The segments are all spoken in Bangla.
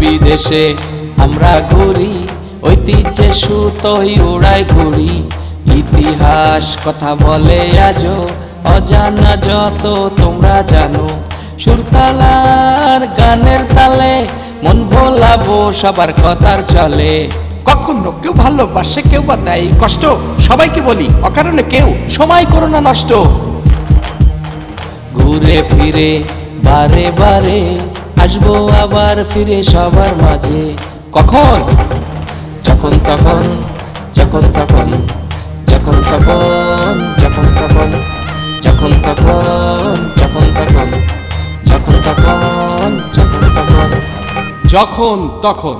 বিদেশে আমরা ঘুরি, ঐতিহ্যে সুতোই উড়াই ঘুরি। ইতিহাস কথা বলে আজও, অজানা যত তোমরা জানো। সুরতালার গানের তালে মন ভোলাবো সবার কথার চলে। কখনো কেউ ভালোবাসে, কেউ বা দেয় কষ্ট, সবাইকে বলি অকারণে কেউ সময় করো না নষ্ট। ঘুরে ফিরে বারে বারে আসবো আবার ফিরে সবার মাঝে। কখন? যখন তখন, যখন তখন, যখন তখন, যখন তখন, যখন তখন, যখন তখন, যখন তখন, যখন তখন, যখন তখন।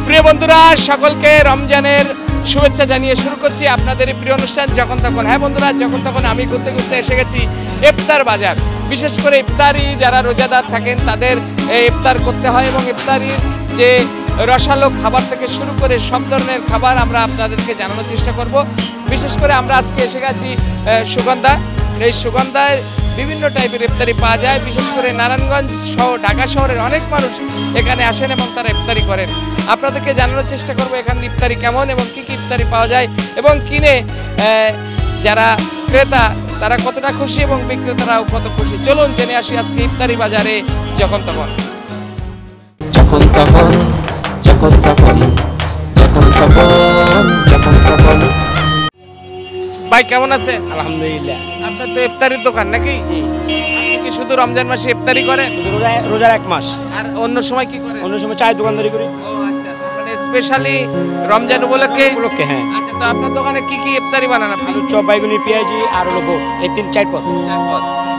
প্রিয় বন্ধুরা, সকলকে রমজানের শুভেচ্ছা জানিয়ে শুরু করছি আপনাদের এই প্রিয় অনুষ্ঠান যখন তখন। হ্যাঁ বন্ধুরা, যখন তখন আমি ঘুরতে ঘুরতে এসে গেছি ইফতার বাজার। বিশেষ করে ইফতারি যারা রোজাদার থাকেন তাদের ইফতার করতে হয়, এবং ইফতারির যে রসালো খাবার থেকে শুরু করে সব ধরনের খাবার আমরা আপনাদেরকে জানানোর চেষ্টা করব। বিশেষ করে আমরা আজকে এসে গেছি সুগন্ধা। এই সুগন্ধায় বিভিন্ন টাইপের ইফতারি পাওয়া যায়। বিশেষ করে নারায়ণগঞ্জ সহ ঢাকা শহরের অনেক মানুষ এখানে আসেন এবং তারা ইফতারি করেন। আপনাদেরকে জানানোর চেষ্টা করবো এখানে ইফতারি কেমন এবং কী কী ইফতারি পাওয়া যায়, এবং কিনে যারা ক্রেতা তারা কতটা খুশি এবং বিক্রেতারাও কত খুশি। চলুন জেনে আসি আজকে ইফতারি বাজারে যখন তখন। যখন তখন, যখন তখন, যখন তখন, যখন তখন। ভাই কেমন আছে? আলহামদুলিল্লাহ। আপনার তো ইফতারির দোকান নাকি? আপনি কি শুধু রমজান মাসে ইফতারি করেন? রোজার এক মাস। আর অন্য সময় কি করেন? অন্য সময় চায়ের দোকানদারি করি। ও আচ্ছা, মানে স্পেশালি রমজান উপলক্ষে? হ্যাঁ। আচ্ছা, তো আপনার দোকানে কি কি ইফতারি বানান আপনি? আলু চপ, বেগুনি, পেঁয়াজি আর হলো এই 3-4 পদ।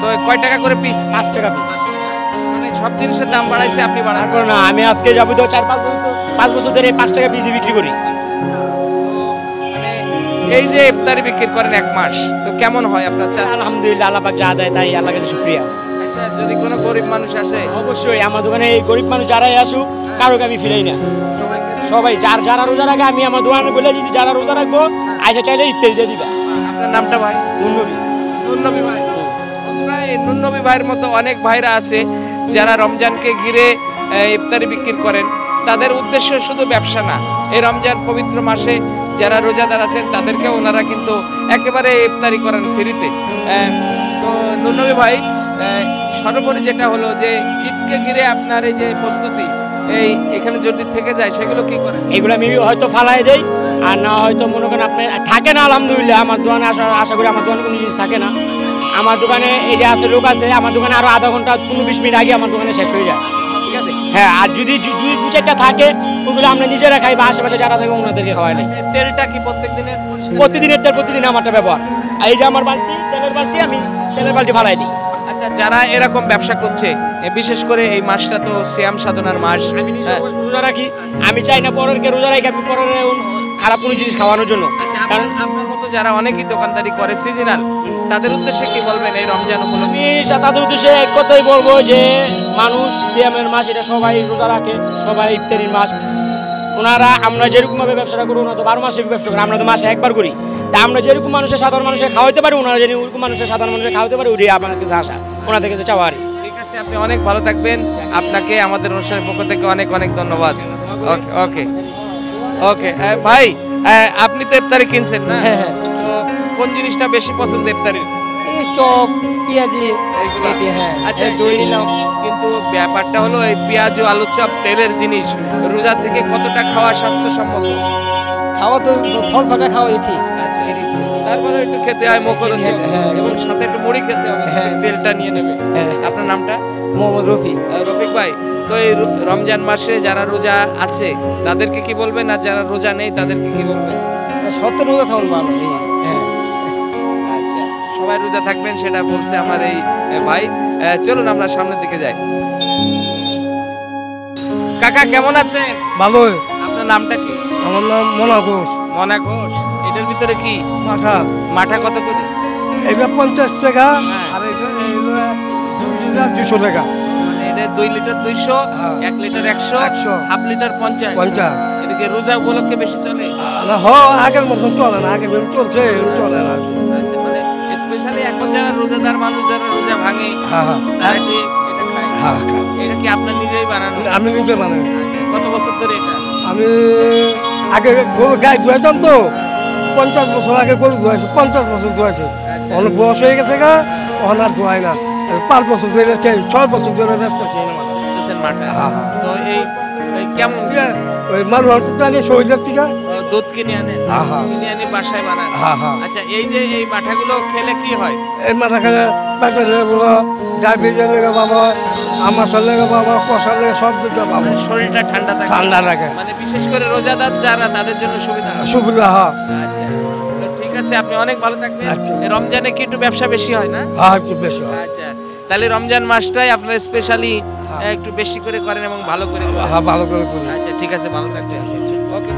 তো কয় টাকা করে পিস? 5 টাকা পিস। মানে সব জিনিসের দাম বাড়াইছে, আপনি বাড়ান না? আমি আজকে যাবো তো 4-5 বছর ধরে 5 টাকা পিস বিক্রি করি। এই যে ইফতারি বিক্রি করেন এক মাস, তো কেমন হয় আপনার? আলহামদুলিল্লাহ, আল্লাহ পাক যা দেয় তাই আল্লাহর কাছে শুকরিয়া। আচ্ছা, যদি কোনো গরিব মানুষ আসে? অবশ্যই আমার দোকানে এই গরিব মানুষ যারাই আসুক কারোকে আমি ফিরাই না। সবাই যারা রোজা রাখে আমি আমার দোকানে বলে দিয়েছি যারা রোজা রাখবো আইসা চাইলে ইফতারি দিয়ে দিবা। আপনার নামটা ভাই? নুননবী। নুননবী ভাই। এই নুননবী ভাইয়ের মতো অনেক ভাইরা আছে যারা রমজানকে ঘিরে ইফতারি বিক্রি করেন। তাদের উদ্দেশ্য শুধু ব্যবসা না, এই রমজান পবিত্র মাসে যারা রোজাদার আছেন তাদেরকে ওনারা কিন্তু একেবারে ইফতারি করেন ফ্রিতে। তো নুননবী ভাই, সর্বোপরি যেটা হলো যে ঈদকে ঘিরে আপনার এই যে প্রস্তুতি এখানে যদি থেকে যায় সেগুলো কি করেন? এগুলো আমি হয়তো ফালাই দেই, আর না হয়তো মনে করেন আপনি থাকে না। আলহামদুলিল্লাহ আমার দোকানে আশা করি আমার দোকানে কোনো জিনিস থাকে না। আমার দোকানে এই যে আছে লোক আছে, আমার দোকানে আরো আধা ঘন্টা 15-20 মিনিট আগে আমার দোকানে শেষ হয়ে যায়। ঠিক আছে? হ্যাঁ, আর যদি 2-4টা থাকে ওগুলো আমরা নিজেরা খাই বা আশেপাশে যারা থাকে ওনাদেরকে খাওয়াই না। তেলটা কি প্রত্যেকদিনের? প্রতিদিনের তেল প্রতিদিন আমারটা ব্যবহার। আর এই যে আমার বালতি, তেলের বালতি, আমি তেলের বালতি ফালাই দিই। আচ্ছা, যারা এরকম ব্যবসা করছে, বিশেষ করে এই মাসটা তো সিয়াম সাধনার মাস, আমি রোজা রাখি, আমি চাই না পরেরকে রোজা রাখি আমি পরের খারাপ কোনো জিনিস খাওয়ানোর জন্য। কারণ আপনার মতো যারা অনেকেই দোকানদারি করে সিজনাল, তাদের উদ্দেশ্যে কি বলবেন এই রমজান উপলক্ষে? আমি তাদের উদ্দেশ্যে এক কথাই বলবো যে মানুষ সিয়ামের মাস, এটা সবাই রোজা রাখে, সবাই ইফতারির মাস। ওনারা আমরা যেরকম ভাবে ব্যবসাটা করি ওনারা তো 12 মাসে ব্যবসা করি, আমরা তো মাসে একবার করি। তা আমরা যেরকম মানুষের সাধারণ মানুষের খাওয়াইতে পারি ওনারা যেন ওরকম মানুষের সাধারণ মানুষের খাওয়াতে পারি, ওটাই আমার কাছে আশা, ওনাদের কাছে চাওয়া। ঠিক আছে, আপনি অনেক ভালো থাকবেন। আপনাকে আমাদের অনুষ্ঠানের পক্ষ থেকে অনেক অনেক ধন্যবাদ। ওকে ওকে। ওকে ভাই, আপনি তো ইফতারি কিনছেন না? হ্যাঁ হ্যাঁ, তো কোন জিনিসটা বেশি পছন্দ ইফতারির? এই চপ পেঁয়াজি এইগুলা? এটি, হ্যাঁ আচ্ছা, এই দই নিলাম। কিন্তু ব্যাপারটা হলো এই পেঁয়াজ ও আলুর চপ তেলের জিনিস রোজা থেকে কতটা খাওয়া স্বাস্থ্যসম্মত? খাওয়া তো ফল ফাটা খাওয়া ঠিক। আচ্ছা, তারপরে একটু খেতে হয় মুখরোচক, হ্যাঁ। এবং সাথে একটু মুড়ি খেতে হবে, হ্যাঁ। তেলটা নিয়ে নেবে। হ্যাঁ। আপনার নামটা? মোহাম্মদ রফি। রফিক ভাই, তো এই রমজান মাসে যারা রোজা আছে তাদেরকে কি বলবেন, আর যারা রোজা নেই তাদেরকে কি বলবেন? সত্তর রোজা থাকুন ভালো। হ্যাঁ, আচ্ছা, সবাই রোজা থাকবেন সেটা বলছে আমার এই ভাই। চলুন আমরা সামনের দিকে যাই। কাকা কেমন আছেন? ভালো। আপনার নামটা কি? আমার নাম মোনা ঘোষ। মনা ঘোষ। এটার ভিতরে কি মাঠা মাঠা কত করে? এটা 50 টাকা, হ্যাঁ। আর এটা 200 টাকা। মানে এটা 2 লিটার 200, হ্যাঁ। 1 লিটার 100, 100, হাফ লিটার 50। 50। এটা কি রোজা উপলক্ষে বেশি চলে? আগের মতন চলে না, আগে যেমন চলছে এরকম চলে না। আচ্ছা, মানে স্পেশালি এখন যারা রোজাদার মানুষ, যারা রোজা ভাঙে, হ্যাঁ হ্যাঁ তারা এটা খায়। হ্যাঁ, এটা কি আপনার নিজেই বানানো? আমি নিতে মানে আচ্ছা, কত বছর ধরে এটা? আমি আগে গরু গায়ে ধুয়েতাম তো, 50 বছর আগে গরু ধুয়েছে, 50 বছর ধুয়েছে। আচ্ছা। অনেক বয়স হয়ে গেছে গা, অন আর ধোয়ায় না। 5 বছর ধরে 6 বছর ধরে ব্যস্ত আছে। বুঝতেছেন মাঠা? হ্যাঁ, হ্যাঁ। তো এই কেমন ওই মানুষ জানি শরীরের থেকে দুধ কিনে আনেন? হ্যাঁ, হ্যাঁ। কিনে আনি বাসায় বানান? হ্যাঁ, হ্যাঁ। আচ্ছা, এই যে এই মাঠাগুলো খেলে কি হয়? এই মাথা খেলে পেটের বলো, ডায়াবেটিস লেগে বাবা, আমার লেগে বাবা, কষা লেগে সব দিতে বাবা, মানে শরীরটা ঠান্ডা থাকে? ঠান্ডা লাগে, মানে বিশেষ করে রোজাদার যারা, তাদের জন্য সুবিধা। সুবিধা হয়। আচ্ছা, তো ঠিক আছে, আপনি অনেক ভালো থাকবেন। আচ্ছা। এই রমজানে কি একটু ব্যবসা বেশি হয় না? হ্যাঁ, একটু বেশি হয়। আচ্ছা, তাহলে রমজান মাসটাই আপনারা স্পেশালি একটু বেশি করে করেন এবং ভালো করে করেন। হ্যাঁ, ভালো করে করি। আচ্ছা, ঠিক আছে, ভালো থাকবেন। ওকে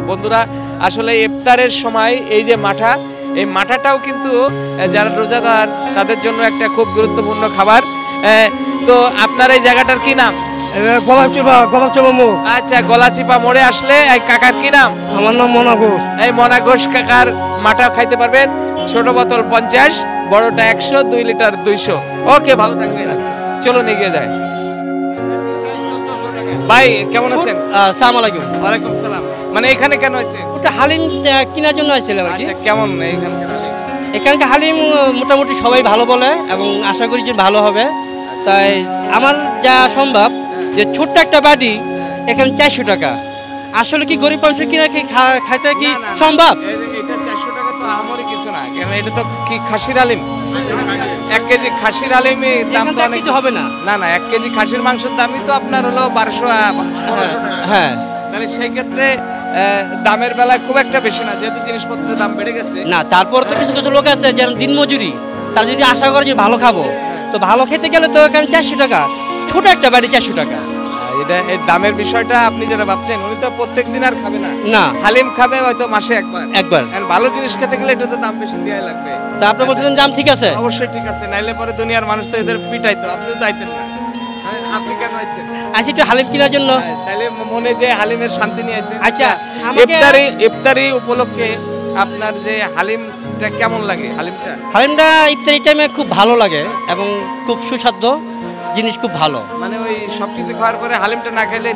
বন্ধুরা, আসলে ইফতারের সময় এই যে মাঠা, এই মাঠাটাও কিন্তু যারা রোজাদার তাদের জন্য একটা খুব গুরুত্বপূর্ণ খাবার। তো আপনার এই জায়গাটার কি নাম? গলাচিপা মোড়। আচ্ছা, গলাচিপা মোড়ে আসলে এই কাকার কি নাম? আমার নাম মোনা ঘোষ। এই মনা ঘোষ কাকার মাঠা খাইতে পারবেন। ছোট বোতল 50, বড়টা 100, 2 লিটার 200। ওকে, ভালো থাকবেন। চলুন এগিয়ে যায়। ভাই কেমন আছেন? আসসালামু আলাইকুম। ওয়ালাইকুম সালাম। মানে এখানে কেন হয়েছে? ওটা হালিম কেনার জন্য আসছিলাম আর কি। আচ্ছা, কেমন এখানকার হালিম? এখানকার হালিম মোটামুটি সবাই ভালো বলে এবং আশা করি যে ভালো হবে। তাই আমার যা সম্ভব যে ছোট্ট একটা বাটি এখানে 400 টাকা। আসলে কি গরিব মানুষ কিনা কি খাইতে কি না, না, না, সম্ভব? এটা 400 টাকা তো আমারই কিছু না, কারণ এটা তো কি খাসির হালিম। 1 কেজি খাসির হালিমে দাম তো অনেক কিছু হবে না। না না 1 কেজি খাসির মাংসের দামই তো আপনার হলো 1200 টাকা। হ্যাঁ, তাহলে সেই ক্ষেত্রে দামের বেলায় খুব একটা বেশি না, যেহেতু জিনিসপত্রের দাম বেড়ে গেছে। না তারপর তো কিছু কিছু লোক আছে যেমন দিনমজুরি, তারা যদি আশা করে যে ভালো খাবো, তো ভালো খেতে গেলে তো এখানে 400 টাকা, ছোট একটা বাড়ি 400 টাকা। এটা এই দামের বিষয়টা আপনি যেটা ভাবছেন, উনি তো প্রত্যেকদিন আর খাবে না। না, হালিম খাবে হয়তো মাসে একবার। একবার। আর ভালো জিনিস খেতে গেলে এটা তো দাম বেশি দেওয়াই লাগবে। তা আপনি বলছেন দাম ঠিক আছে? অবশ্যই ঠিক আছে, নাইলে পরে দুনিয়ার মানুষ তো এদের পিটাইতো, আপনিও চাইতেন না। হ্যাঁ, আপনি কেন আছেন? আচ্ছা, একটু হালিম কেনার জন্য। তাহলে মনে যে হালিমের শান্তি নিয়েছেন। আচ্ছা, আমাকে- ইফতারি উপলক্ষে আপনার যে হালিমটা কেমন লাগে? হালিমটা ইফতারি টাইমে খুব ভালো লাগে এবং খুব সুস্বাদু জিনিস, খুব ভালো। মানে ওই সবকিছু খাওয়ার পরে হালিমটা না খেলে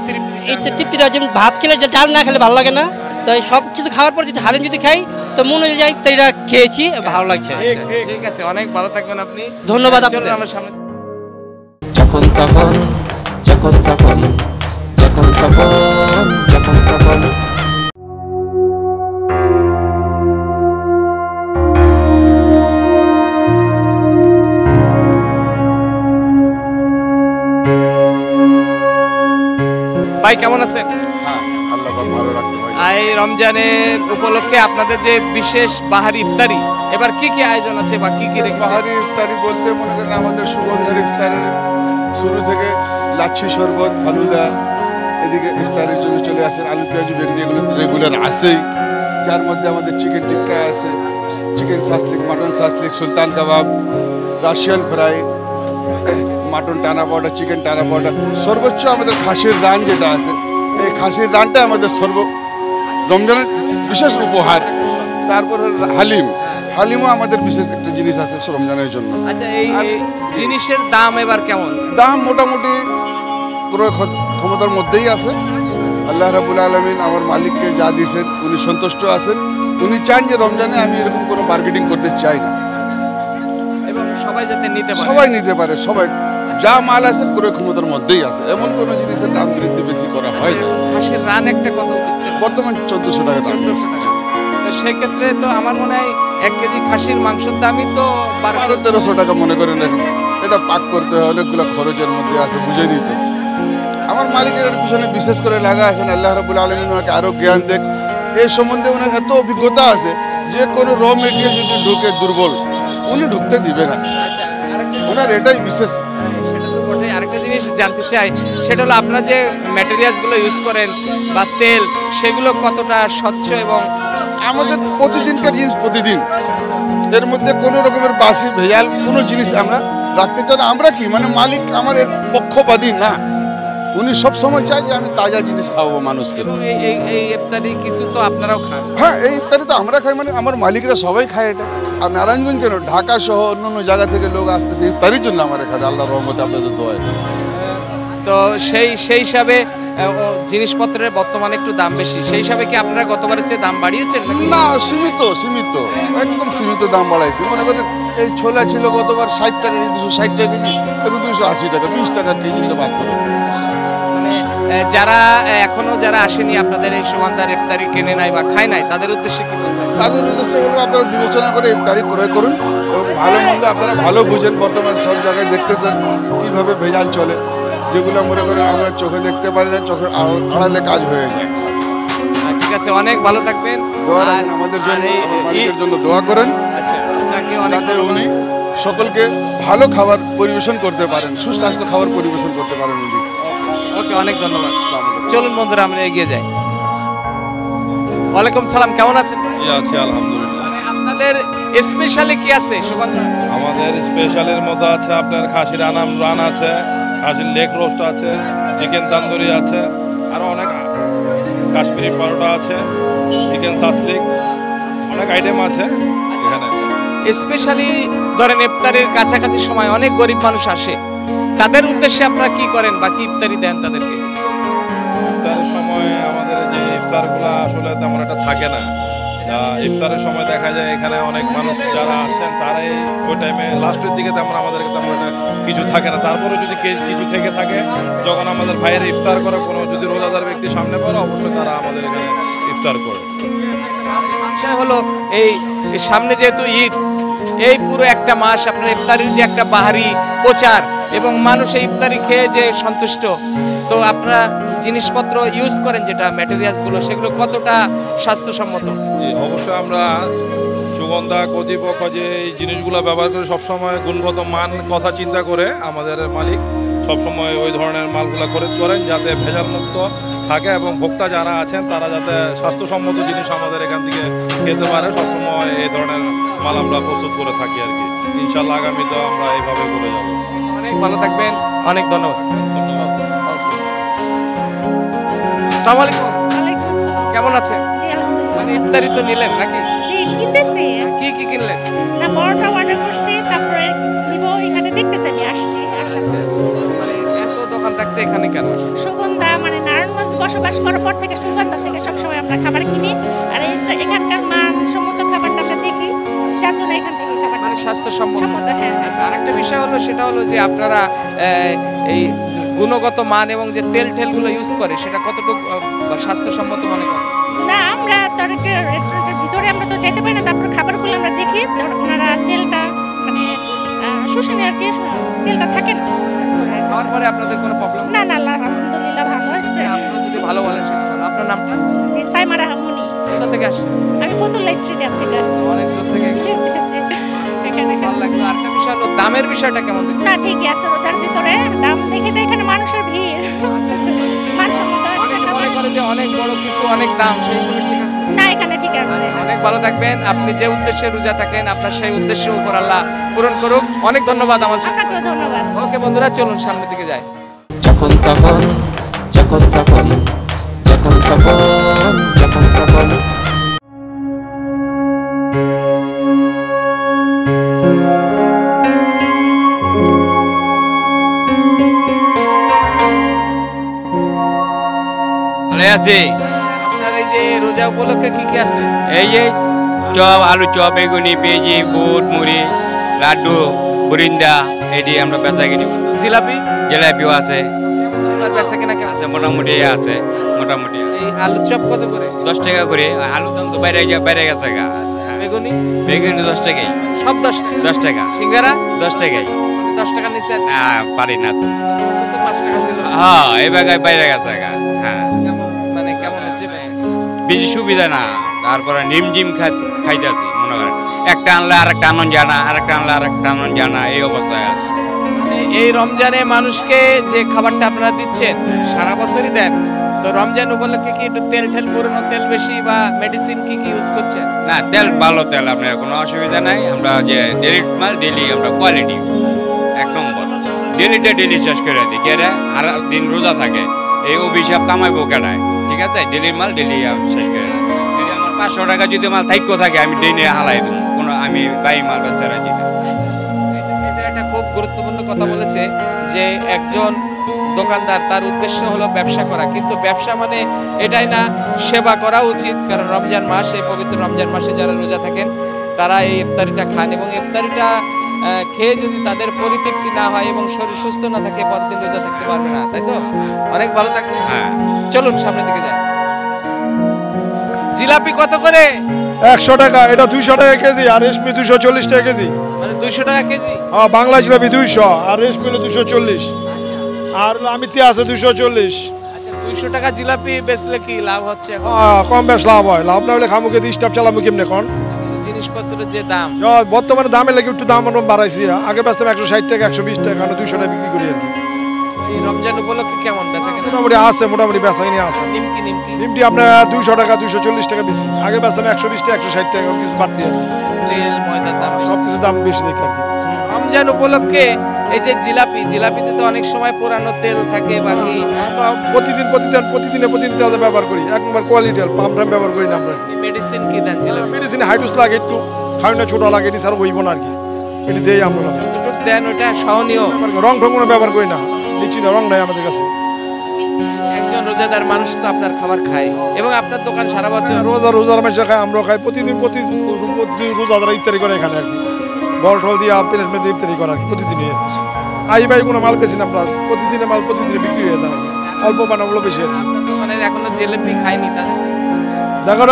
এই তৃপ্তিটা, যেমন ভাত খেলে যে চাল না খেলে ভালো লাগে না, তো এই সব কিছু খাওয়ার পর যদি হালিম যদি খাই তো মনে হয় যে ইফতারিটা খেয়েছি, ভালো লাগছে। আচ্ছা, ঠিক আছে, অনেক ভালো থাকবেন আপনি। ধন্যবাদ চলুন আপনাদের। আমার সামনে। যখন তখন যখন তখন যখন তখন যখন তখন ভাই কেমন আছেন? হ্যাঁ, আল্লাহ পাক ভালো রাখছে ভাই। এই রমজানের উপলক্ষে আপনাদের যে বিশেষ বাহারি ইফতারি, এবার কি কি আয়োজন আছে বা কি কি রেখেছেন? বাহারি ইফতারি বলতে মনে করেন আমাদের সুগন্ধের ইফতারের শুরু থেকে লাচ্ছি শরবত, ফালুদা, এদিকে ইফতারের জন্য চলে আসেন আলু পেঁয়াজু বেগুনি, এগুলো তো রেগুলার আসেই। যার মধ্যে আমাদের চিকেন টিক্কা আছে, চিকেন সাসলিক, মাটন সাসলিক, সুলতান কাবাব, রাশিয়ান ফ্রাই, মাটন টানা পাউডার, চিকেন টানা পাউডার, সর্বোচ্চ আমাদের খাসির রান যেটা আছে, এই খাসির রানটা আমাদের রমজানের বিশেষ উপহার। তারপরে হালিমও আমাদের বিশেষ একটা জিনিস আছে রমজানের জন্য। আচ্ছা, এই জিনিসের দাম এবার কেমন? দাম মোটামুটি ক্রয় ক্ষমতার মধ্যেই আছে, আল্লাহ রাব্বুল আলামিন আমার মালিককে যা দিয়েছেন উনি সন্তুষ্ট আছেন। উনি চান যে রমজানে আমি এরকম কোনো মার্কেটিং করতে চাই না, এবং সবাই যাতে নিতে পারে। সবাই নিতে পারে, সবাই যা মাল আছে ক্রয় ক্ষমতার মধ্যেই আছে, এমন কোনো জিনিসের দাম বৃদ্ধি বেশি করা হয় না। খাসির রান একটা কত দিচ্ছে বর্তমান 1400 টাকা দাম। 1400 টাকা। তো সেক্ষেত্রে তো আমার মনে হয় 1 কেজি খাসির মাংসের দামই তো 1200-1300 টাকা মনে করেন এখন। এটা পাক করতে হয়, অনেকগুলো খরচের মধ্যে আছে, বুঝে নিত। আমার মালিকের এর পিছনে বিশেষ করে লাগা আছেন, আল্লাহ রাব্বুল আলামিন ওনাকে আরো জ্ঞান দেখ। এই সম্বন্ধে ওনার এত অভিজ্ঞতা আছে যে কোনো র মেটেরিয়াল যদি ঢুকে দুর্বল উনি ঢুকতে দিবে না, আচ্ছা, আরেকটা ওনার এটাই বিশেষ। সেটা তো বটে। আরেকটা জিনিস জানতে চাই, সেটা হলো আপনারা যে ম্যাটেরিয়ালসগুলো ইউজ করেন বা তেল, সেগুলো কতটা স্বচ্ছ এবং আমাদের প্রতিদিনকার জিনিস প্রতিদিন, এর মধ্যে কোনো রকমের বাসি ভেজাল কোনো জিনিস আমরা রাখতে চাই না। আমরা কি মানে মালিক আমার এর পক্ষপাতী না, উনি সব সময় চাই যে আমি তাজা জিনিস খাওয়াবো মানুষকে। এবং এই ইফতারি কিছু তো আপনারাও খান। হ্যাঁ, এই ইফতারি তো আমরা খাই, মানে আমার মালিকরা সবাই খায় এটা। আর নারায়ণগঞ্জ কেন, ঢাকা সহ অন্যান্য জায়গা থেকে লোক আসতেছে ইফতারির জন্য আমার এখানে, আল্লাহর রহমতে আপনাদের দোয়ায়। তো সেই হিসাবে জিনিসপত্রের বর্তমানে একটু দাম বেশি, সেই হিসাবে কি আপনারা গতবারের চেয়ে দাম বাড়িয়েছেন নাকি? না, সীমিত একদম সীমিত দাম বাড়াইছে। মনে করেন এই ছোলা ছিল গতবার 60 টাকা কেজি, 260 টাকা কেজি, এখন 280 টাকা, 20 টাকা কেজি তো মাত্র। মানে যারা এখনো যারা আসেনি আপনাদের এই সুগন্ধার ইফতারি কেনে নাই বা খায় নাই, তাদের উদ্দেশ্যে কি বলবেন? তাদের উদ্দেশ্যে বলবো আপনারা বিবেচনা করে ইফতারি ক্রয় করুন এবং ভালো মন্দ আপনারা ভালো বুঝেন। বর্তমান সব জায়গায় দেখতেছেন কীভাবে ভেজাল চলে, যেগুলো মনে করেন আমরা চোখে দেখতে পারি না, চোখের আড়ালে কাজ হয়ে যায়। ঠিক আছে, অনেক ভালো থাকবেন। দোয়া রাখেন আমাদের জন্য, আমার মালিকের জন্য দোয়া করেন, আচ্ছা, আপনাকে অনেক যাতে উনি সকলকে ভালো খাবার পরিবেশন করতে পারেন, সুস্বাস্থ্য খাবার পরিবেশন করতে পারেন উনি। ওকে, অনেক ধন্যবাদ। চলুন বন্ধুরা আমরা এগিয়ে যাই। ওয়ালাইকুম সালাম, কেমন আছেন? আছি আলহামদুলিল্লাহ। মানে আপনাদের স্পেশালি কি আছে সুগন্ধা? আমাদের স্পেশালের মতো আছে আপনার খাসির রান আছে, খাসির লেগ রোস্ট আছে, চিকেন তান্দুরি আছে, আরও অনেক কাশ্মীরি পরোটা আছে, চিকেন সাসলিক, অনেক আইটেম আছে এখানে। স্পেশালি ধরেন ইফতারির কাছাকাছি সময় অনেক গরিব মানুষ আসে, তাদের উদ্দেশ্যে আপনারা কি করেন বা কি ইফতারি দেন তাদেরকে? ইফতারের সময় আমাদের যে ইফতারগুলো আসলে তেমন একটা থাকে না। ইফতারের সময় দেখা যায় এখানে অনেক মানুষ যারা আসছেন তারাই ওই টাইমে লাস্টের দিকে তেমন আমাদের তেমন একটা কিছু থাকে না। তারপরে যদি কিছু থেকে থাকে, যখন আমাদের ভাইয়ের ইফতার করে কোনো যদি রোজাদার ব্যক্তি সামনে পড়ে, অবশ্যই তারা আমাদের এখানে ইফতার করে। বিষয় হলো এই সামনে যেহেতু ঈদ, এই পুরো একটা মাস আপনার ইফতারির যে একটা বাহারি প্রচার এবং মানুষ এই ইফতারি খেয়ে যে সন্তুষ্ট, তো আপনারা জিনিসপত্র ইউজ করেন যেটা ম্যাটেরিয়ালসগুলো, সেগুলো কতটা স্বাস্থ্যসম্মত? অবশ্যই আমরা সুগন্ধা কর্তৃপক্ষ যে এই জিনিসগুলো ব্যবহার করে সবসময় গুণগত মান কথা চিন্তা করে আমাদের মালিক সবসময় ওই ধরনের মালগুলো খরিদ করেন, যাতে ভেজাল মুক্ত থাকে এবং ভোক্তা যারা আছেন তারা যাতে স্বাস্থ্যসম্মত জিনিস আমাদের এখান থেকে খেতে পারে। সবসময় এই ধরনের মাল আমরা প্রস্তুত করে থাকি আর কি। ইনশাল্লাহ আগামীতে আমরা এইভাবে করে যাব। অনেক ভালো থাকবেন, অনেক ধন্যবাদ। আসসালামু আলাইকুম, কেমন আছেন? মানে ইফতারি তো নিলেন নাকি? জি, কিনতেছি। কি কি কিনলেন? না, পরোটা অর্ডার করছি, তারপরে নিব, এখানে দেখতেছি, আমি আসছি। মানে এত দোকান থাকতে এখানে কেন? সুগন্ধা মানে নারায়ণগঞ্জ বসবাস করার পর থেকে সুগন্ধা থেকে সবসময় আমরা খাবার কিনি, আর এখানকার মানসম্মত খাবারটা আমরা দেখি, যার জন্য এখান থেকে খাবার মানে স্বাস্থ্যসম্মত। হ্যাঁ। আচ্ছা, আরেকটা বিষয় হলো, সেটা হলো যে আপনারা এই গুণগত মান এবং যে তেল টেলগুলো ইউজ করে সেটা কতটুকু স্বাস্থ্যসম্মত মনে করেন? না, আমরা তো রেস্টুরেন্টের ভিতরে আমরা তো যেতে পারি না, তারপর খাবারগুলো আমরা দেখি, ওনারা তেলটা মানে শুষণে আর কি তেলটা থাকে না। খাওয়ার পরে আপনাদের কোনো প্রবলেম? না না, আলহামদুলিল্লাহ ভালো আছে। আপনারা যদি ভালো বলেন সেটা ভালো। আপনার নামটা? জি, সাইমারা হামুনি। কোথা থেকে আসছেন? আমি ফতুল্লাহ স্টেডিয়াম থেকে। অনেক দূর থেকে। ভালো লাগলো। আরেকটা বিষয় হলো দামের বিষয়টা কেমন দেখছেন? না, ঠিকই আছে, রোজার ভিতরে দাম দেখে তো এখানে মানুষের ভিড়, মানসম্মত আছে। অনেকে মনে করে যে অনেক বড় কিছু অনেক দাম, সেই হিসেবে ঠিক আছে? না, এখানে ঠিক আছে। অনেক ভালো থাকবেন। আপনি যে উদ্দেশ্যে রোজা থাকেন, আপনার সেই উদ্দেশ্যের উপর আল্লাহ পূরণ করুক। অনেক ধন্যবাদ আমার সাথে। আপনাকেও ধন্যবাদ। ওকে বন্ধুরা, চলুন সামনের দিকে যাই। যখন তখন যখন তখন যখন তখন যখন তখন ভালো আছে। আপনার এই যে রোজা উপলক্ষে কি কি আছে? এই যে চপ, আলু চপ, বেগুনি, পেঁয়াজি, বুট, মুড়ি, লাড্ডু, বুরিন্দা, এটি আমরা বেচা কিনি। জিলাপি জিলাপিও আছে, আর বেচা কেনা কেমন? আছে মোটামুটি আছে, মোটামুটি। এই আলু চপ কত করে? 10 টাকা করে। আলু দাম তো বাইরে গেছে গা। বেগুনি? বেগুনি 10 টাকাই। সব 10 টাকা? 10 টাকা। সিঙ্গারা? 10 টাকাই। 10 টাকা নিচে? পারি না তো। 5 টাকা ছিল। হ্যাঁ, এই জায়গায় বাইরে গেছে গা। হ্যাঁ, মানে কেমন হচ্ছে? বেশি সুবিধা না, তারপরে নিমজিম খাইতেছি মনে করেন। একটা আনলে আরেকটা আনন্দ জানা, আরেকটা আনলে আরেকটা আনন্দ জানা, এই অবস্থায় আছে। মানে এই রমজানে মানুষকে যে খাবারটা আপনারা দিচ্ছেন সারা বছরই দেন, তো রমজান উপলক্ষে কি একটু তেল ঠেল পুরনো তেল বেশি বা মেডিসিন কি কি ইউজ করছেন? না, তেল ভালো তেল, আপনার কোনো অসুবিধা নাই। আমরা যে ডেলি মাল ডেলি আমরা কোয়ালিটি 1 নম্বর ডেলি শেষ করে দিই। কে আর দিন রোজা থাকে, এই অভিশাপ কামাইবো কেনায়, ঠিক আছে? ডেলি মাল ডেলি শেষ করে দিই। যদি আমার 500 টাকা যদি মাল থাইকো থাকে, আমি ডেলি হালাই দেবো, কোনো আমি বাই মাল বেচা রাজি না। এটা একটা খুব গুরুত্বপূর্ণ কথা বলেছে যে একজন দোকানদার তার উদ্দেশ্য হলো ব্যবসা করা, কিন্তু ব্যবসা মানে এটাই না, সেবা করা উচিত। কারণ রমজান মাস, এই পবিত্র রমজান মাসে যারা রোজা থাকেন তারা এই ইফতারিটা খান, এবং ইফতারিটা খেয়ে যদি তাদের পরিতৃপ্তি না হয় এবং শরীর সুস্থ না থাকে, পরদিন রোজা থাকতে পারবে না, তাই তো? অনেক ভালো থাকবে। হ্যাঁ, চলুন সামনের দিকে যাই। জিলাপি কত করে? 100 টাকা। এটা 200 টাকা কেজি, আর রেশমি 240 টাকা কেজি। মানে 200 টাকা কেজি? হ্যাঁ, বাংলা জিলাপি 200, আর রেশমি হলো 240, আর আমিতি আছে 240। আচ্ছা, 200 টাকা জিলাপি বেচলে কি লাভ হচ্ছে এখন? কম বেশ লাভ হয়। লাভ না হলে খামুকে দিয়ে স্টাফ চালাবো কেমনে কোন? জিনিসপত্রের যে দাম, বর্তমানে দামে লাগে একটু দাম বাড়াইছি। আগে বেচতাম 160 টাকা, 120 টাকা, 200 টাকা বিক্রি করি আর কি। এই রমজান উপলক্ষে কেমন বেচা কেনা? মোটামুটি আছে, মোটামুটি বেচা কিনে আছে। নিমকি নিমটি আপনার 200 টাকা, 240 টাকা বেশি। আগে বেচতাম 120 টাকা, 160 টাকা, কিছু বাড়তি আর কি। তেল ময়দার দাম, সবকিছু দাম বেশি দেখি আর কি। রমজান উপলক্ষে এই যে জিলাপিতে তো অনেক সময় পুরানো তেল থাকে বাকি। প্রতিদিনে তেল ব্যবহার করি, একবার কোয়ালিটি পাম্প ব্যবহার করি না আমরা। মেডিসিন কি দেন? মেডিসিন হাইড্রোস লাগে, একটু খাওয়ানো ছোট লাগে, এটি স্যার হইব না আর কি। এটি দেই আমরা। যতটুকু দেন ওটা সহনীয়। রং ঠং কোনো ব্যবহার করি না, নিচ্ছি না, রং নাই আমাদের কাছে। একজন রোজাদার মানুষ তো আপনার খাবার খায়, এবং আপনার দোকান সারা বছর রোজার মাসে খায়, আমরা খাই প্রতিদিন রোজাদারা ইফতারি করে এখানে আর কি। বল টল দিয়ে প্লেট মেরে ইফতারি করা প্রতিদিনই। আই ভাই কোনো মাল বেশি না, আমরা প্রতিদিনের মাল প্রতিদিনে বিক্রি হয়ে যায়, অল্প বানাগুলো বেশি আর কি। মানে এখনো জিলাপি খাইনি তাদের? দেখো,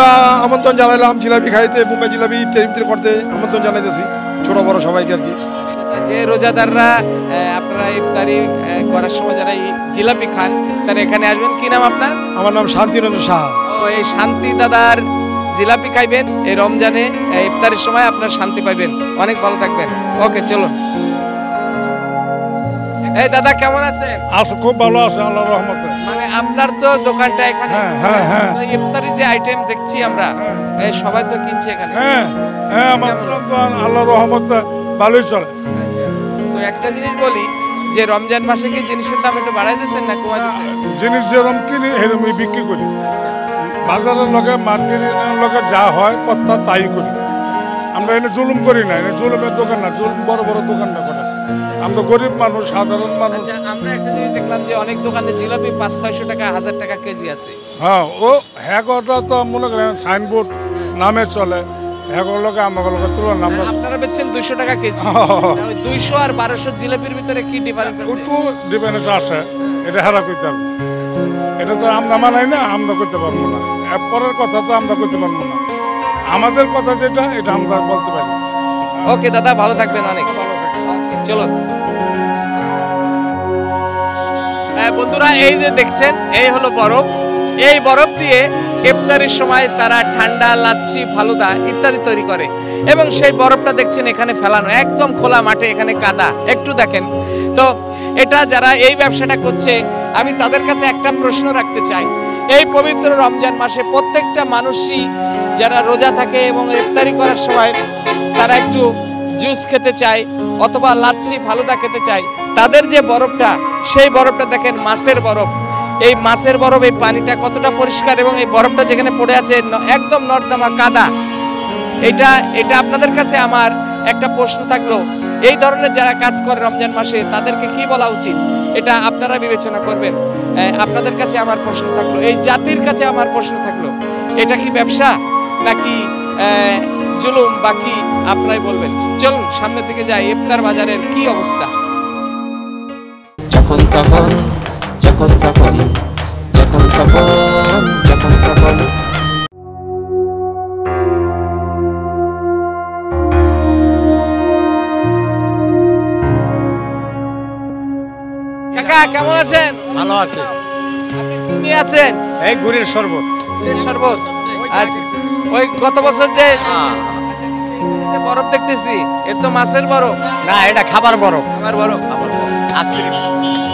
আমন্ত্রণ জানাইলাম জিলাপি খাইতে, মুম্বাই জিলাপি ইফতারি করতে আমন্ত্রণ জানাইতেছি ছোট বড় সবাইকে আর কি। যে রোজাদাররা আপনারা ইফতারি করার সময় যারা জিলাপি খান, তারা এখানে আসবেন। কি নাম আপনার? আমার নাম শান্তিরঞ্জন সাহা। ও, এই শান্তি দাদার জিলাপি খাইবেন এই রমজানে, ইফতারের সময় আপনার শান্তি পাইবেন। অনেক ভালো থাকবেন। ওকে, চলুন। এই দাদা কেমন আছেন? আছে, খুব ভালো আছে আল্লাহর রহমতে। মানে আপনার তো দোকানটা এখানে, তো ইফতারি যে আইটেম দেখছি আমরা, সবাই তো কিনছে এখানে। হ্যাঁ, আমার আল্লাহর রহমতে ভালোই চলে। তো একটা জিনিস বলি, যে রমজান মাসে কি জিনিসের দাম একটু বাড়াই দিচ্ছেন না কমাই দিচ্ছেন? জিনিস যেরকম কিনি সেরকমই বিক্রি করি। বাজারের লগে মার্কেটের লগে যা হয় কথা তাই করি। আমরা এনে জুলুম করি না, এনে জুলুমের দোকান না, জুলুম বড় বড় দোকান না করে। আমরা গরিব মানুষ, সাধারণ মানুষ। আচ্ছা, আমরা একটা জিনিস দেখলাম যে অনেক দোকানে জিলাপি 500-600 টাকা, 1000 টাকা কেজি আছে। হ্যাঁ, ও হ্যাঁ তো মনে করেন সাইনবোর্ড নামে চলে, হ্যাঁ লোকে আমাকে লোকে তুলনা। আপনারা বেচছেন 200 টাকা কেজি। 200 আর 1200 জিলাপির ভিতরে কি ডিফারেন্স আছে? একটু ডিফারেন্স আছে, এটা হারা করতে পারবো। এটা তো আমরা মানাই না, আমরা করতে পারবো না। পরের কথা তো আমরা করতে পারবো না, আমাদের কথা যেটা এটা আমরা বলতে পারি। ওকে দাদা, ভালো থাকবেন। অনেক চলুন। বন্ধুরা, এই যে দেখছেন, এই হলো বরফ। এই বরফ দিয়ে ইফতারির সময় তারা ঠান্ডা, লাচ্ছি, ফালুদা ইত্যাদি তৈরি করে, এবং সেই বরফটা দেখছেন এখানে ফেলানো, একদম খোলা মাঠে, এখানে কাদা। একটু দেখেন তো, এটা যারা এই ব্যবসাটা করছে, আমি তাদের কাছে একটা প্রশ্ন রাখতে চাই। এই পবিত্র রমজান মাসে প্রত্যেকটা মানুষই যারা রোজা থাকে এবং ইফতারি করার সময় তারা একটু জুস খেতে চায় অথবা লাচ্ছি, ফালুদা খেতে চায়, তাদের যে বরফটা, সেই বরফটা দেখেন মাছের বরফ। এই মাছের বরফ, এই পানিটা কতটা পরিষ্কার, এবং এই বরফটা যেখানে পড়ে আছে একদম নর্দমা কাদা। এটা আপনাদের কাছে আমার একটা প্রশ্ন থাকলো, এই ধরনের যারা কাজ করে রমজান মাসে, তাদেরকে কি বলা উচিত, এটা আপনারা বিবেচনা করবেন। আপনাদের কাছে আমার প্রশ্ন থাকলো, এই জাতির কাছে আমার প্রশ্ন থাকলো, এটা কি ব্যবসা নাকি জুলুম বা কি আপনারাই বলবেন। চলুন সামনের দিকে যাই, ইফতার বাজারের কি অবস্থা। যখন তখন যখন তখন যখন তখন যখন তখন কাকা কেমন আছেন? ভালো আছে। আপনি কি নিয়ে আছেন? এই গুড়ের শরবত। গুড়ের শরবত। আচ্ছা, ওই গত বছর যে বরফ দেখতেছি, এর তো মাছের বরফ না, এটা খাবার বরফ। আমার বরফ, আইসক্রিম।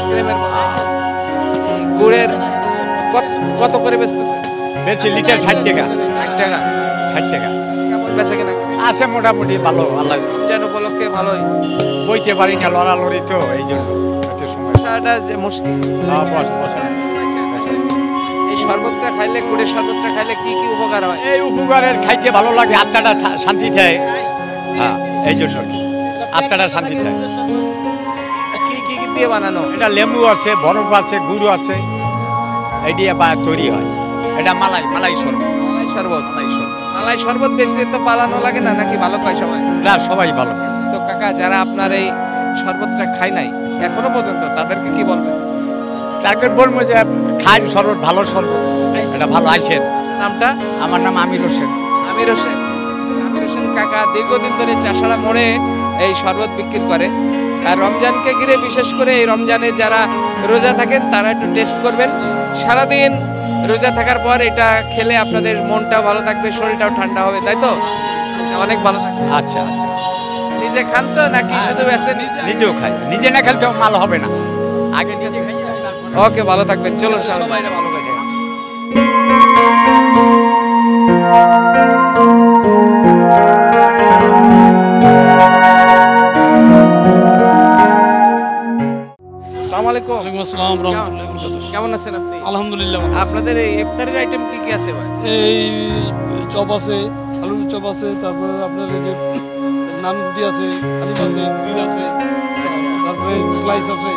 ক্রিমের বরফ। গুড়ের কত করে বেচতেছে? বেশি লিটার 60 টাকা। 60 টাকা। 60 টাকা। কেমন বেচা কেনা? আছে মোটামুটি ভালো। আল্লাহ যেন উপলক্ষে ভালোই। বইতে পারি না, লড়ালড়ি তো, এই জন্য একটু সমস্যাটা যে মুশকিল। এই শরবতটা খাইলে, গুড়ের শরবতটা খাইলে কি কি উপকার হয়? এই উপকারের খাইতে ভালো লাগে, আত্মাটা শান্তি দেয়। হ্যাঁ, এই জন্য আত্মাটা শান্তি দেয়। কি কি দিয়ে বানানো? এটা লেবু আছে, বরফ আছে, গুড় আছে, এই দিয়ে তৈরি হয়। এটা মালাই শরবত। মালাই শরবত। মালাই শরবত বেশি তো পালানো লাগে না নাকি? ভালো পায় সবাই? না, সবাই ভালো। তো কাকা, যারা আপনার এই শরবতটা খায় নাই এখনো পর্যন্ত, তাদেরকে কি বলবেন? তাকে বলবো যে খাই শরবত, ভালো শরবত, এটা ভালো আছেন। নামটা? আমার নাম আমির হোসেন। আমির হোসেন। আমির হোসেন কাকা দীর্ঘদিন ধরে চাষাড়া মোড়ে এই শরবত বিক্রি করে। আর রমজানকে ঘিরে, বিশেষ করে এই রমজানে যারা রোজা থাকেন তারা একটু টেস্ট করবেন। সারাদিন রোজা থাকার পর এটা খেলে আপনাদের মনটাও ভালো থাকবে, শরীরটাও ঠান্ডা হবে, তাই তো? আচ্ছা, অনেক ভালো থাকবে। আচ্ছা আচ্ছা। নিজে খান তো নাকি শুধু বেচেন? নিজেও খাই। নিজে না খেলে তো ভালো হবে না। আগে নিজে খাই। ওকে, ভালো থাকবেন। চলুন সবাই ভালো কাজে। আসসালামু আলাইকুম। ওয়ালাইকুম আসসালাম রাহমাতুল্লাহি ওয়া বারাকাতুহু। কেমন আছেন আপনি? আলহামদুলিল্লাহ। আপনাদের এই ইফতারের আইটেম কি কি আছে ভাই? এই চপ আছে, আলুর চপ আছে, তারপরে আপনার এই যে নান রুটি আছে, হালিম আছে, ঘি আছে, তারপরে স্লাইস আছে,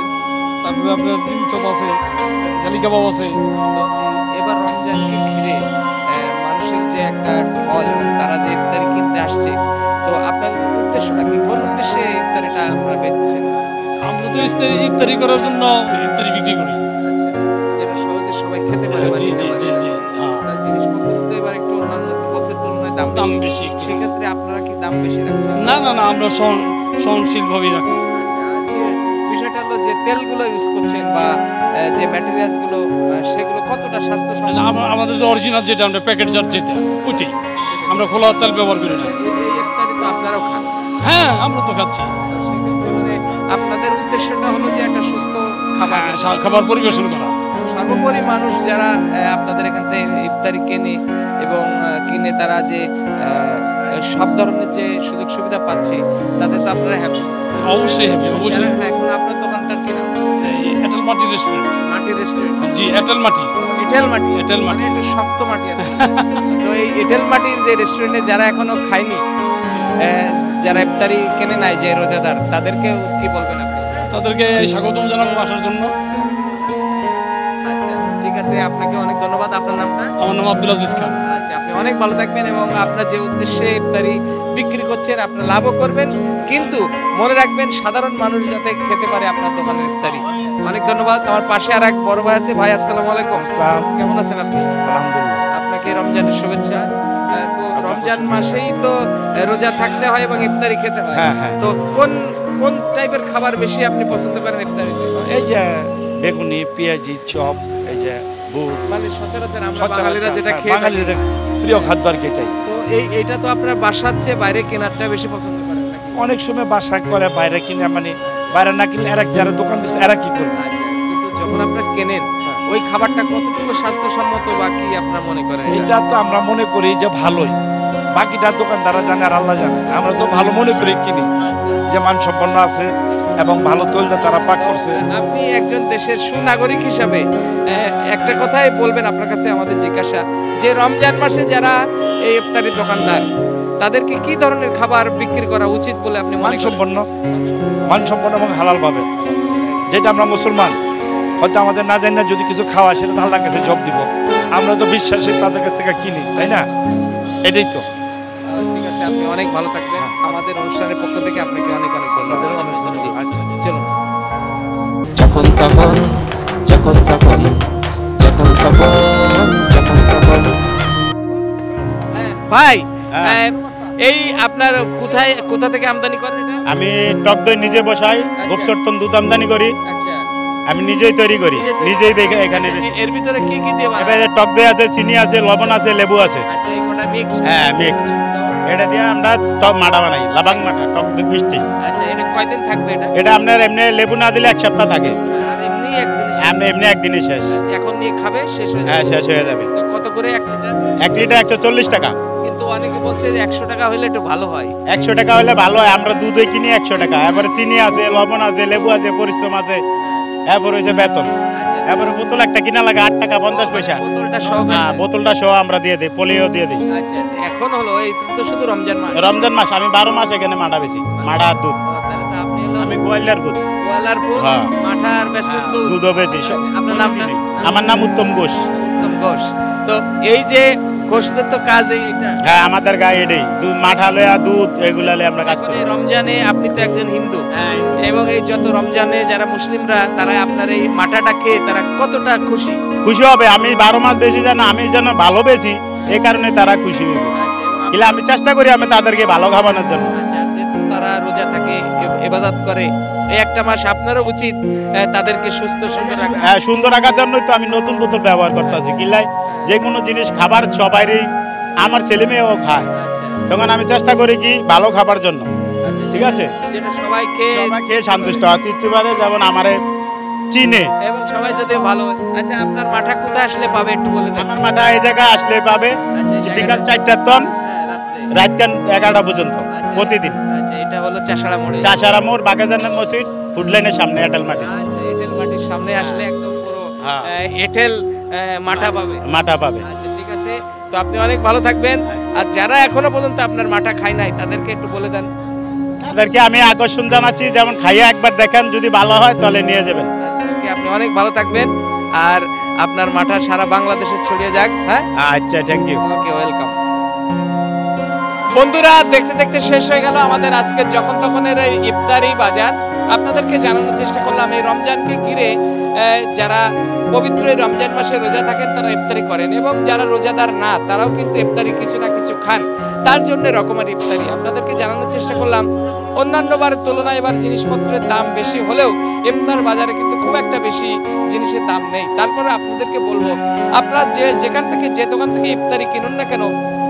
তারপরে আপনার ডিম চপ আছে, জালি কাবাব আছে। তো এবার রমজানকে ঘিরে মানুষের যে একটা ঢল এবং তারা যে ইফতারি কিনতে আসছে, তো আপনাদের উদ্দেশ্যটা কি? কোন উদ্দেশ্যে ইফতারিটা আপনারা বেচছেন? আমরা তো ইফতারি করার জন্য ইফতারি বিক্রি করি। আচ্ছা, যেটা সহজে সবাই খেতে পারে। জি জি জি জি। জিনিসপত্র তো এবার একটু অন্যান্য বছরের তুলনায় দাম বেশি। সেক্ষেত্রে আপনারা কি দাম বেশি রাখছেন? না না না, আমরা সহনশীলভাবেই রাখছি। বিষয়টা হলো যে তেলগুলো ইউজ করছেন বা যে ম্যাটেরিয়ালস গুলো, সেগুলো কতটা স্বাস্থ্যসম্মত? আমাদের যে অরিজিনাল যেটা, আমরা প্যাকেট জার যেটা, ওইটাই। আমরা খোলা তেল ব্যবহার করি না। এই ইফতারি তো আপনারাও খান? হ্যাঁ, আমরা তো খাচ্ছি। আপনাদের উদ্দেশ্যটা হলো যে একটা সুস্থ খাবার পরিবেশন করা। সর্বোপরি মানুষ যারা আপনাদের এখান থেকে ইফতারি কেনে এবং কিনে তারা যে সব ধরনের যে সুযোগ সুবিধা পাচ্ছে, তাতে তো আপনারা হ্যাপি? অবশ্যই হ্যাপি, অবশ্যই। এখন আপনার দোকানটার কি নাম? এঁটেল মাটি রেস্টুরেন্ট। মাটি রেস্টুরেন্ট? জি, এঁটেল মাটি। এঁটেল মাটি? এঁটেল মাটি, একটু শক্ত মাটি আর কি। তো এই এঁটেল মাটির যে রেস্টুরেন্টে যারা এখনো খায়নি, যারা ইফতারি কেনে নাই, যে রোজাদার, তাদেরকে কি বলবেন আপনি? তাদেরকে স্বাগতম জানাবো আসার জন্য। আচ্ছা, ঠিক আছে, আপনাকে অনেক ধন্যবাদ। আপনার নামটা? আমার নাম আব্দুল আজিজ খান। আচ্ছা, আপনি অনেক ভালো থাকবেন এবং আপনার যে উদ্দেশ্যে ইফতারি বিক্রি করছেন আপনার লাভও করবেন, কিন্তু মনে রাখবেন সাধারণ মানুষ যাতে খেতে পারে আপনার দোকানের ইফতারি। অনেক ধন্যবাদ। আমার পাশে আর এক বড় ভাই আছে। ভাই, আসসালামু আলাইকুম। কেমন আছেন আপনি? আলহামদুলিল্লাহ। আপনাকে রমজানের শুভেচ্ছা। তো রমজান মাসেই তো রোজা থাকতে হয় এবং ইফতারি খেতে হয়। তো কোন টাইপের খাবার বেশি আপনি পছন্দ করেন ইফতারিতে? এই যে বেগুনি, পেঁয়াজি, চপ, এই যে বুট, মানে সচরাচর আমরা বাঙালিরা যেটা খেয়ে থাকি, বাঙালিদের প্রিয় খাদ্য আর কি এটাই। তো এইটা তো আপনারা বাসার চেয়ে বাইরে কেনারটা বেশি পছন্দ করেন নাকি? অনেক সময় বাসায় করে, বাইরে কিনে, মানে বাইরে না কিনলে এরা যারা দোকান দিচ্ছে এরা কি করবে? আচ্ছা, কিন্তু যখন আপনারা কেনেন ওই খাবারটা কতটুকু স্বাস্থ্যসম্মত বা কি আপনারা মনে করেন? এটা তো আমরা মনে করি যে ভালোই, বাকিটা দোকানদাররা জানে আর আল্লাহ জানে। আমরা তো ভালো মনে করি কিনি, যে মানসম্পন্ন আছে এবং ভালো তৈরি তারা পাক করছে। আপনি একজন দেশের সুনাগরিক হিসাবে একটা কথাই বলবেন, আপনার কাছে আমাদের জিজ্ঞাসা, যে রমজান মাসে যারা এই ইফতারি দোকানদার, তাদেরকে কি ধরনের খাবার বিক্রি করা উচিত বলে আপনি মনে করেন? মানসম্পন্ন এবং হালাল ভাবে, যেটা আমরা মুসলমান হয়তো আমাদের না জানি না যদি কিছু খাওয়া সেটা তো আল্লাহর কাছে জব দিব। আমরা তো বিশ্বাসে তাদের কাছ থেকে কিনি, তাই না? এটাই তো। ঠিক আছে, আপনি অনেক ভালো থাকবেন। আমাদের অনুষ্ঠানের পক্ষ থেকে আপনাকে অনেক অনেক ধন্যবাদ। আচ্ছা, চলুন। যখন তখন যখন তখন যখন তখন যখন তখন ভাই, এই আপনার কোথা থেকে আমদানি করেন এটা? আমি টক দই নিজে বসাই, গোপসর্তন দুধ আমদানি করি, আমি নিজেই তৈরি করি, নিজেই এখানে। এর ভিতরে কি কি দিয়ে বানান? এবারে টক দই আছে, চিনি আছে, লবণ আছে, লেবু আছে। আচ্ছা, এই কোটা মিক্স? হ্যাঁ, মিক্সড। এটা দিয়ে আমরা টক মাটা বানাই, লাবাং মাটা, টক দই মিষ্টি। আচ্ছা, এটা কয়দিন থাকবে এটা? এটা আপনার এমনি লেবু না দিলে 1 সপ্তাহ থাকে। আর এমনি একদিন? এমনি একদিনই শেষ। এখন নিয়ে খাবে, শেষ হয়ে যাবে? হ্যাঁ, শেষ হয়ে যাবে। তো কত করে 1 লিটার? 1 লিটার 140 টাকা। কিন্তু অনেকে বলছে যে 100 টাকা হলে একটু ভালো হয়। 100 টাকা হলে ভালো হয়, আমরা দুধই কিনি 100 টাকা। এবারে চিনি আছে, লবণ আছে, লেবু আছে, পরিশ্রম আছে, এরপর হয়েছে বেতন। এবারে বোতল একটা কিনা লাগে 8 টাকা 50 পয়সা। বোতলটা সহ? হ্যাঁ, বোতলটা সহ আমরা দিয়ে দিই, পলিও দিয়ে দিই। আচ্ছা, এখন হলো এই তো শুধু রমজান মাস? রমজান মাস। আমি 12 মাস এখানে মাটা বেশি, মাটা আর দুধ। তাহলে তো আপনি হলো আমি গোয়ালিয়ার দুধ, গোয়ালারপুর হ্যাঁ, মাঠা আর বেসন দুধও বেশি। আপনার নামটা? আমার নাম উত্তম ঘোষ। উত্তম ঘোষ। তো এই যে ঘোষদের তো কাজ এইটা? হ্যাঁ, আমাদের গায়ে এটাই দুধ, মাঠা লয়া দুধ, এগুলা লয়ে আমরা কাজ করি। রমজানে আপনি তো একজন হিন্দু, এবং এই যত রমজানে যারা মুসলিমরা তারা আপনার এই মাঠাটা খেয়ে তারা কতটা খুশি? খুশি হবে। আমি 12 মাস বেশি জানা, আমি যেন ভালো বেশি, এই কারণে তারা খুশি হবে। কিন্তু আমি চেষ্টা করি আমি তাদেরকে ভালো খাওয়ানোর জন্য। তারা রোজা থাকে, ইবাদত করে, এই একটা মাস আপনারও উচিত তাদেরকে সুস্থ সুন্দর রাখা। হ্যাঁ, সুন্দর রাখার জন্যই তো আমি নতুন বোতল ব্যবহার করতেছি। কিলাই যে কোনো জিনিস খাবার সবারই, আমার ছেলে মেয়েও খায়, তখন আমি চেষ্টা করি কি ভালো খাবার জন্য। ঠিক আছে, যেটা সবাই খেয়ে সন্তুষ্ট হয়, তৃপ্তিবারে যেমন আমারে চিনে এবং সবাই যদি ভালো হয়। আচ্ছা, আপনার মাঠা কোথায় আসলে পাবে একটু বলে দেন। আমার মাঠা এই জায়গায় আসলে পাবে বিকাল 4টার তন, রাত 11টা পর্যন্ত প্রতিদিন। আচ্ছা, এটা হলো চাষাড়া মোড়ে? চাষাড়া মোড়, বাগাজানের মসজিদ, ফুডলাইনের সামনে, এঁটেল মাটি। আচ্ছা, এঁটেল মাটির সামনে আসলে একদম পুরো এঁটেল মাঠা পাবে। মাঠা পাবে। আচ্ছা, ঠিক আছে। তো আপনি অনেক ভালো থাকবেন। আর যারা এখনো পর্যন্ত আপনার মাঠা খায় নাই তাদেরকে একটু বলে দেন। তাদেরকে আমি আকর্ষণ জানাচ্ছি, যেমন খাইয়ে একবার দেখেন, যদি ভালো হয় তাহলে নিয়ে যাবেন। আপনি অনেক ভালো থাকবেন, আর আপনার মাঠা সারা বাংলাদেশে ছড়িয়ে যাক। হ্যাঁ, আচ্ছা, থ্যাংক ইউ। Okay, welcome. বন্ধুরা, দেখতে দেখতে শেষ হয়ে গেল আমাদের আজকে যখন তখনের এই ইফতারি বাজার। আপনাদেরকে জানানোর চেষ্টা করলাম এই রমজানকে ঘিরে যারা পবিত্র এই রমজান মাসে রোজা থাকেন তারা ইফতারি করেন, এবং যারা রোজাদার না তারাও কিন্তু ইফতারি কিছু না কিছু খান, তার জন্য রকমের ইফতারি আপনাদেরকে জানানোর চেষ্টা করলাম। অন্যান্য বারের তুলনায় এবার জিনিসপত্রের দাম বেশি হলেও ইফতার বাজারে কিন্তু খুব একটা বেশি জিনিসের দাম নেই। তারপরে আপনাদেরকে বলবো, আপনারা যেখান থেকে যে দোকান থেকে ইফতারি কিনুন না কেন,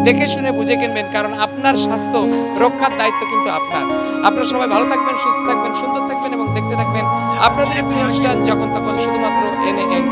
দেখে শুনে বুঝে কিনবেন, কারণ আপনার স্বাস্থ্য রক্ষার দায়িত্ব কিন্তু আপনার। আপনারা সবাই ভালো থাকবেন, সুস্থ থাকবেন, সুন্দর থাকবেন এবং দেখতে থাকবেন আপনাদের প্রিয় অনুষ্ঠান যখন তখন, শুধুমাত্র NNTV।